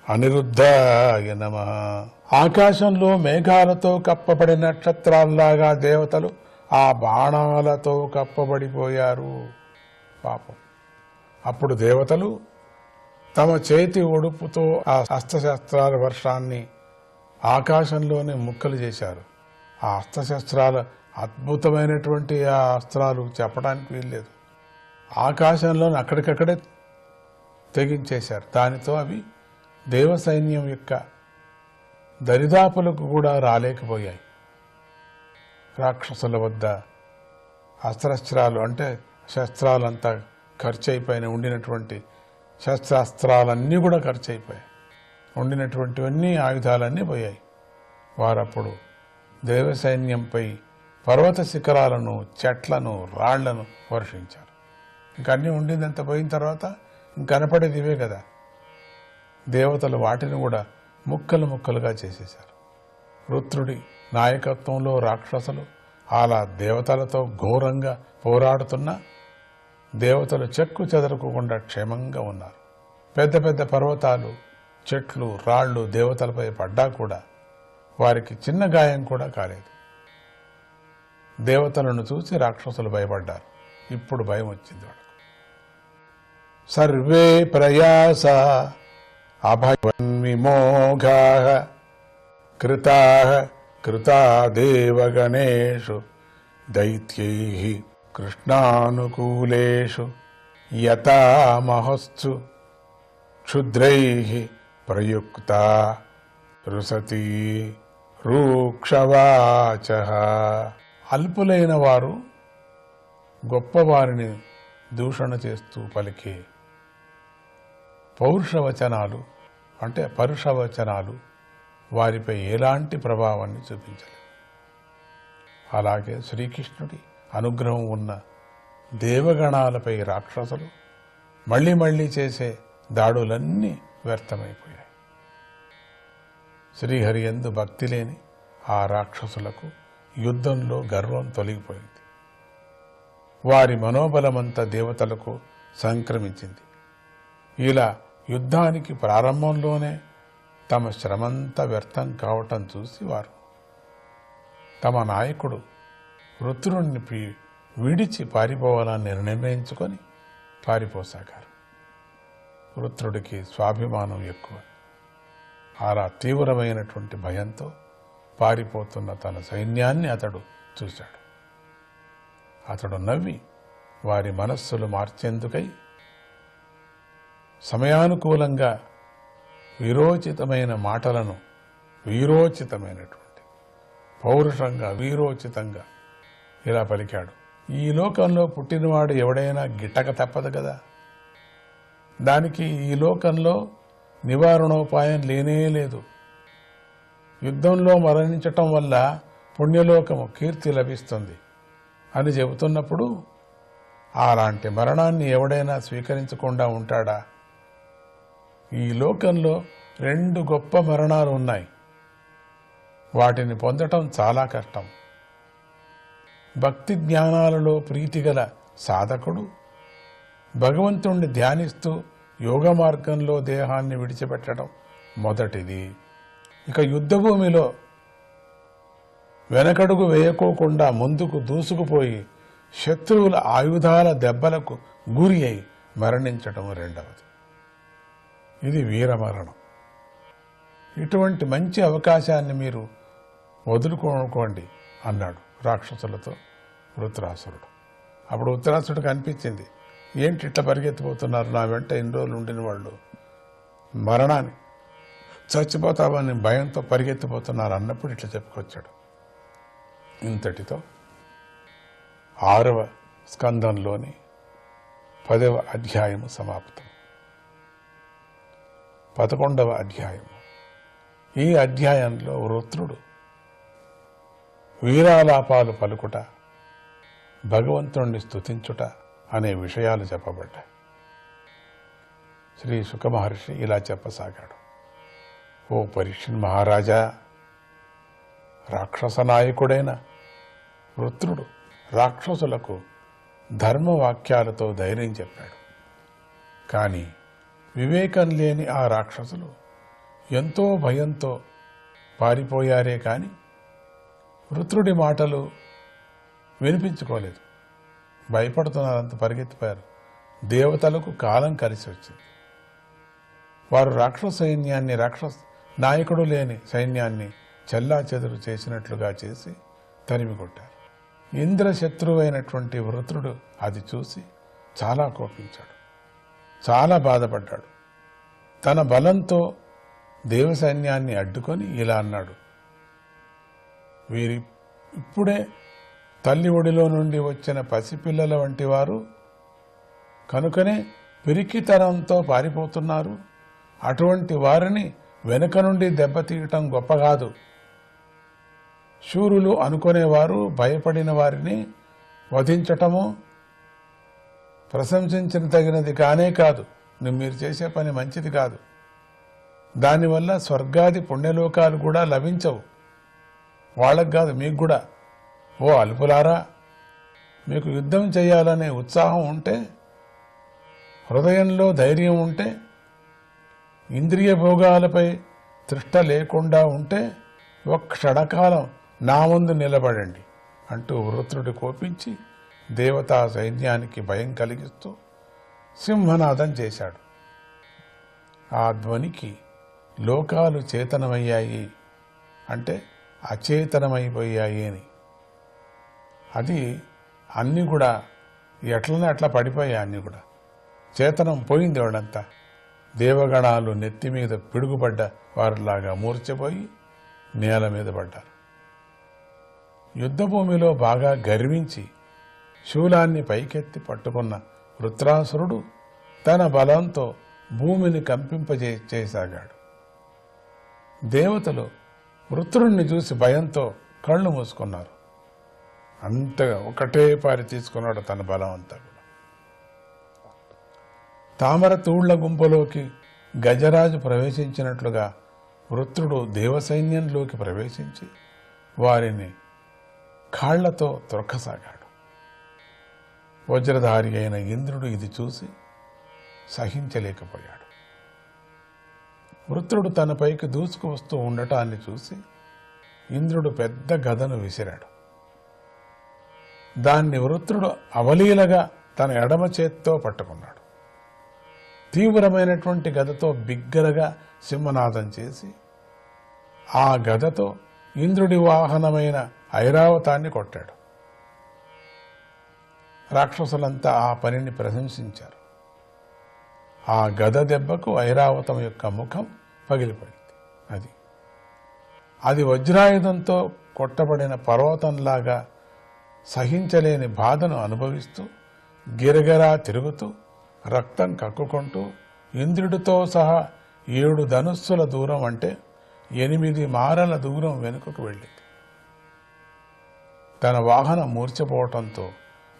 అనిరుద్ధాయ నమః. ఆకాశంలో మేఘాలతో కప్పబడిన నక్షత్రాల్లాగా దేవతలు ఆ బాణాలతో కప్పబడిపోయారు. పాపం. అప్పుడు దేవతలు తమ చేతి ఒడుపుతో ఆ అస్త్రశస్త్రాల వర్షాన్ని ఆకాశంలోనే ముక్కలు చేశారు. ఆ అస్త్రశస్త్రాల అద్భుతమైనటువంటి ఆ అస్త్రాలు చెప్పడానికి వీల్లేదు. ఆకాశంలోని అక్కడికక్కడే తెగించేశారు. దానితో అవి దేవసైన్యం యొక్క దరిదాపులకు కూడా రాలేకపోయాయి. రాక్షసుల వద్ద అస్త్రశస్త్రాలు అంటే శస్త్రాలంతా ఖర్చు అయిపోయిన ఉండినటువంటి శస్త్రాస్త్రాలన్నీ కూడా ఖర్చు అయిపోయాయి. ఉండినటువంటివన్నీ ఆయుధాలన్నీ పోయాయి. వారప్పుడు దేవసైన్యంపై పర్వత శిఖరాలను, చెట్లను, రాళ్లను వర్షించారు. ఇంక అన్నీ ఉండిందంత పోయిన తర్వాత ఇంకనపడేది ఇవే కదా. దేవతలు వాటిని కూడా ముక్కలు ముక్కలుగా చేసేశారు. రుద్రుడి నాయకత్వంలో రాక్షసులు అలా దేవతలతో ఘోరంగా పోరాడుతున్నా దేవతలు చెక్కు చెదరకుండా క్షేమంగా ఉన్నారు. పెద్ద పెద్ద పర్వతాలు, చెట్లు, రాళ్లు దేవతలపై పడ్డా కూడా వారికి చిన్న గాయం కూడా కాలేదు. దేవతలను చూసి రాక్షసులు భయపడ్డారు. ఇప్పుడు భయం వచ్చింది వాళ్ళకు. సర్వే ప్రయాస అభయన్విమోఘా కృతా దేవగణేషు దైత్యైః కృష్ణానుకూలేషు యథా మహస్సు క్షుద్రైః ప్రయుక్తా రుసతి రూక్షవాచః. అల్పులైన వారు గొప్పవారిని దూషణ చేస్తూ పలికే పౌరుషవచనాలు అంటే పరుషవచనాలు వారిపై ఎలాంటి ప్రభావాన్ని చూపించలేదు. అలాగే శ్రీకృష్ణుడి అనుగ్రహం ఉన్న దేవగణాలపై రాక్షసులు మళ్ళీ మళ్ళీ చేసే దాడులన్నీ వ్యర్థమైపోయాయి. శ్రీహరి యందు భక్తి లేని ఆ రాక్షసులకు యుద్ధంలో గర్వం తొలగిపోయింది. వారి మనోబలమంతా దేవతలకు సంక్రమించింది. ఇలా యుద్ధానికి ప్రారంభంలోనే తమ శ్రమంతా వ్యర్థం కావటం చూసి వారు తమ నాయకుడు రుద్రుణ్ణి విడిచి పారిపోవాలని నిర్ణయించుకొని పారిపోసాగారు. రుద్రుడికి స్వాభిమానం ఎక్కువ. అలా తీవ్రమైనటువంటి భయంతో పారిపోతున్న తన సైన్యాన్ని అతడు చూశాడు. అతడు నవ్వి వారి మనస్సులు మార్చేందుకై సమయానుకూలంగా వీరోచితమైన మాటలను వీరోచితమైనటువంటి పౌరుషంగా వీరోచితంగా ఇలా పలికాడు. ఈ లోకంలో పుట్టినవాడు ఎవడైనా గిట్టక తప్పదు కదా. దానికి ఈ లోకంలో నివారణోపాయం లేనే లేదు. యుద్ధంలో మరణించటం వల్ల పుణ్యలోకము కీర్తి లభిస్తుంది అని చెబుతున్నప్పుడు అలాంటి మరణాన్ని ఎవడైనా స్వీకరించకుండా ఉంటాడా? ఈ లోకంలో 2 గొప్ప మరణాలు ఉన్నాయి. వాటిని పొందటం చాలా కష్టం. భక్తి జ్ఞానాలలో ప్రీతిగల సాధకుడు భగవంతుణ్ణి ధ్యానిస్తూ యోగ మార్గంలో దేహాన్ని విడిచిపెట్టడం మొదటిది. ఇక యుద్ధభూమిలో వెనకడుగు వేయకోకుండా ముందుకు దూసుకుపోయి శత్రువుల ఆయుధాల దెబ్బలకు గురి అయి మరణించటం రెండవది. ఇది వీరమరణం. ఇటువంటి మంచి అవకాశాన్ని మీరు వదులుకోనుకోండి అన్నాడు రాక్షసులతో వృత్రాసురుడు. అప్పుడు వృత్రాసురుడికి అనిపించింది, ఏంటి ఇట్లా పరిగెత్తిపోతున్నారు, నా వెంట ఎన్ని రోజులు ఉండిన వాళ్ళు మరణాన్ని చచ్చిపోతామని భయంతో పరిగెత్తిపోతున్నారు అన్నప్పుడు ఇట్లా చెప్పుకొచ్చాడు. ఇంతటితో 6వ స్కందంలోని 10వ అధ్యాయము సమాప్తం. 11వ అధ్యాయం. ఈ అధ్యాయంలో వృత్రుడు వీరాలాపాలు పలుకుట, భగవంతుణ్ణి స్తుతించుట అనే విషయాలు చెప్పబడ్డాయి. శ్రీ శుక మహర్షి ఇలా చెప్పసాగాడు. ఓ పరీక్షిత్ మహారాజా, రాక్షస నాయకుడైన వృత్రుడు రాక్షసులకు ధర్మవాక్యాలతో ధైర్యం చెప్పాడు. కానీ వివేకం లేని ఆ రాక్షసులు ఎంతో భయంతో పారిపోయారే కాని వృత్రుడి మాటలు వినిపించుకోలేదు. భయపడుతున్నారంత పరిగెత్తిపోయారు. దేవతలకు కాలం కలిసి వచ్చింది. వారు రాక్షస సైన్యాన్ని, రాక్షస నాయకుడు లేని సైన్యాన్ని చెల్లాచెదురు చేసినట్లుగా చేసి తరిమి కొట్టారు. ఇంద్రశత్రువైనటువంటి వృత్రుడు అది చూసి చాలా కోపించాడు, చాలా బాధపడ్డాడు. తన బలంతో దేవసైన్యాన్ని అడ్డుకొని ఇలా అన్నాడు: వీరి ఇప్పుడే తల్లి ఒడిలో నుండి వచ్చిన పసిపిల్లల వంటి వారు కనుకనే పిరికితనంతో పారిపోతున్నారు. అటువంటి వారిని వెనుక నుండి దెబ్బతీయటం గొప్ప కాదు. శూరులు అనుకునేవారు భయపడిన వారిని వధించటము ప్రశంసించిన తగినది కానే కాదు. మీరు చేసే పని మంచిది కాదు. దానివల్ల స్వర్గాది పుణ్యలోకాలు కూడా లభించవు. వాళ్ళకు కాదు, మీకు కూడా. ఓ అల్పులారా, మీకు యుద్ధం చేయాలనే ఉత్సాహం ఉంటే, హృదయంలో ధైర్యం ఉంటే, ఇంద్రియ భోగాలపై తృష్ట లేకుండా ఉంటే ఒక్క క్షణకాలం నా ముందు నిలబడండి అంటూ వృత్రుడు కోపించి దేవతా సైన్యానికి భయం కలిగిస్తూ సింహనాదం చేశాడు. ఆ ధ్వనికి లోకాలు చేతనమయ్యాయి అంటే అచేతనమైపోయాయి అని. అది అన్నీ కూడా ఎట్లనే అట్లా పడిపోయాయి. అన్నీ కూడా చేతనం పోయింది. వాళ్ళంతా దేవగణాలు నెత్తి మీద పిడుగుపడ్డ వారిలాగా మూర్ఛపోయి నేల మీద పడ్డారు. యుద్ధభూమిలో బాగా గర్వించి శూలాన్ని పైకెత్తి పట్టుకున్న వృత్రాసురుడు తన బలంతో భూమిని కంపింపజేసాగాడు. దేవతలు వృత్రుణ్ణి చూసి భయంతో కళ్ళు మూసుకున్నారు. అంతగా ఒకటే పారి తీసుకున్నాడు తన బలం అంతా కూడా. తామర తూళ్ల గుంపులోకి గజరాజు ప్రవేశించినట్లుగా వృత్రుడు దేవసైన్యంలోకి ప్రవేశించి వారిని కాళ్లతో త్రొక్కసాగాడు. వజ్రధారి అయిన ఇంద్రుడు ఇది చూసి సహించలేకపోయాడు. వృత్రుడు తనపైకి దూసుకు వస్తూ ఉండటాన్ని చూసి ఇంద్రుడు పెద్ద గదను విసిరాడు. దాన్ని వృత్రుడు అవలీలగా తన ఎడమ చేత్తో పట్టుకున్నాడు. తీవ్రమైనటువంటి గదతో బిగ్గరగా సింహనాదం చేసి ఆ గదతో ఇంద్రుడి వాహనమైన ఐరావతాన్ని కొట్టాడు. రాక్షసులంతా ఆ పనిని ప్రశంసించారు. ఆ గద దెబ్బకు ఐరావతం యొక్క ముఖం పగిలిపోయింది. అది వజ్రాయుధంతో కొట్టబడిన పర్వతంలాగా సహించలేని బాధను అనుభవిస్తూ గిరగిరా తిరుగుతూ రక్తం కక్కుకుంటూ ఇంద్రుడితో సహా 7 ధనుస్సుల దూరం అంటే 8 మారల దూరం వెనుకకు వెళ్ళింది. తన వాహనం మూర్ఛపోవటంతో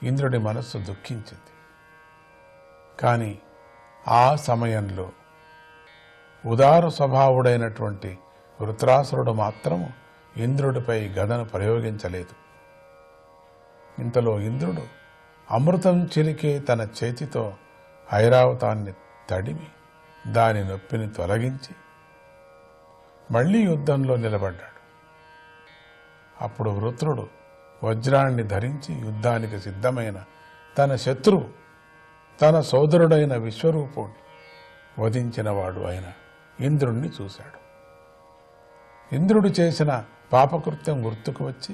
ఇంద్రుడి మనస్సు దుఃఖించింది. కానీ ఆ సమయంలో ఉదార స్వభావుడైనటువంటి వృత్రాసురుడు మాత్రము ఇంద్రుడిపై గదను ప్రయోగించలేదు. ఇంతలో ఇంద్రుడు అమృతం చిలికే తన చేతితో ఐరావతాన్ని తడిమి దాని నొప్పిని తొలగించి మళ్లీ యుద్ధంలో నిలబడ్డాడు. అప్పుడు వృత్రుడు వజ్రాన్ని ధరించి యుద్ధానికి సిద్ధమైన తన శత్రువు, తన సోదరుడైన విశ్వరూపుణ్ణి వధించినవాడు అయిన ఇంద్రుణ్ణి చూశాడు. ఇంద్రుడు చేసిన పాపకృత్యం గుర్తుకు వచ్చి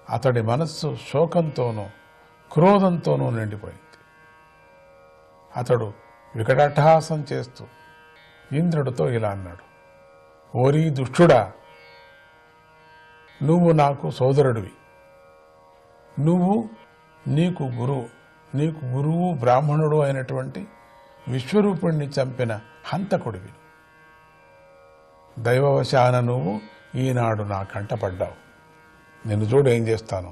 అతడి మనస్సు శోకంతోనూ క్రోధంతోనూ నిండిపోయింది. అతడు వికటాట్టహాసం చేస్తూ ఇంద్రుడితో ఇలా అన్నాడు: ఓరీ దుష్టుడా, నువ్వు నాకు సోదరుడివి. నువ్వు నీకు గురువు బ్రాహ్మణుడు అయినటువంటి విశ్వరూపుణ్ణి చంపిన హంతకుడివి. దైవవశాన నువ్వు ఈనాడు నా కంటపడ్డావు. నిన్ను చూడు ఏం చేస్తాను.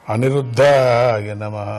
అనిరుద్ధాయ నమః.